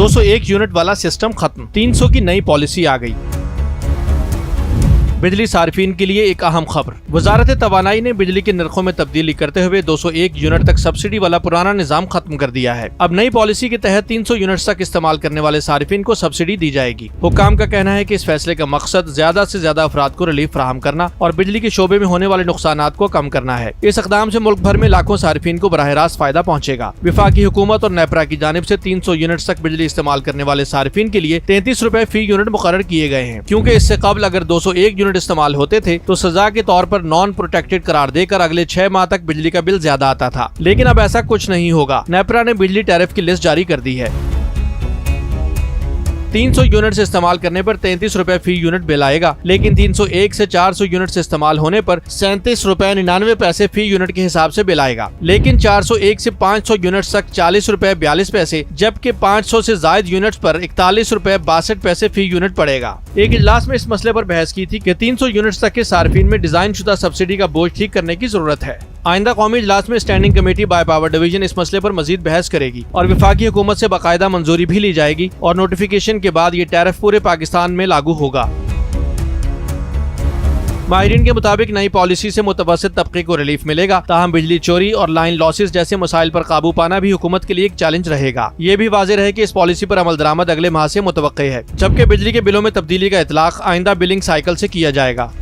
201 unit वाला system खत्म, 300 की नई पॉलिसी आ गई। बिजली सार्फिन के लिए एक अहम खबर। वजारत तवानाई ने बिजली के नरखों में तब्दीली करते हुए 201 यूनिट तक सब्सिडी वाला पुराना निजाम खत्म कर दिया है। अब नई पॉलिसी के तहत 300 यूनिट तक इस्तेमाल करने वाले सार्फिन को सब्सिडी दी जाएगी। हुक्काम का कहना है कि इस फैसले का मकसद ज्यादा से ज्यादा अफराद को रिलीफ फराहम करना और बिजली के शोबे में होने वाले नुकसानात को कम करना है। इस इक़दाम से मुल्क भर में लाखों सार्फिन को बराह रास्त फायदा पहुँचेगा। वफाकी हुकूमत और नेपरा की जानिब से 300 यूनिट तक बिजली इस्तेमाल करने वाले सार्फिन के लिए 33 रुपए फी यूनिट मुकर्रर किए गए हैं, क्योंकि इससे कबल अगर 201 यूनिट इस्तेमाल होते थे तो सजा के तौर पर नॉन प्रोटेक्टेड करार देकर अगले 6 माह तक बिजली का बिल ज्यादा आता था। लेकिन अब ऐसा कुछ नहीं होगा। नेपरा ने बिजली टैरिफ की लिस्ट जारी कर दी है। 300 यूनिट इस्तेमाल करने पर 33 रुपए फी यूनिट बिल आएगा, लेकिन 301 से 400 यूनिट इस्तेमाल होने पर 37 रुपए 99 पैसे फी यूनिट के हिसाब से बिल आएगा। लेकिन 401 से 500 यूनिट तक 40 रुपए 42 पैसे, जबकि 500 से जायद यूनिट्स पर 41 रुपए 62 पैसे फी यूनिट पड़ेगा। एक इजलास में इस मसले पर बहस की थी कि 300 यूनिट तक के सार्फिन में डिजाइन शुदा सब्सिडी का बोझ ठीक करने की जरूरत है। आइंदा कौमी इजलास में standing committee by power division इस मसले पर मजीद बहस करेगी और वफाकी हुकूमत से बाकायदा मंजूरी भी ली जाएगी और नोटिफिकेशन के बाद ये टैरिफ पूरे पाकिस्तान में लागू होगा। माहिरीन के मुताबिक नई पॉलिसी से मुतवस्सित तबके को रिलीफ मिलेगा, ताहम बिजली चोरी और लाइन लॉसेस जैसे मसाइल पर काबू पाना भी हुकूमत के लिए एक चैलेंज रहेगा। ये भी वाज़ेह है कि इस पॉलिसी पर अमल दरामद अगले माह से मुतवक्के है, जबकि बिजली के बिलों में तब्दीली का इतलाक आइंदा बिलिंग साइकिल से किया जाएगा।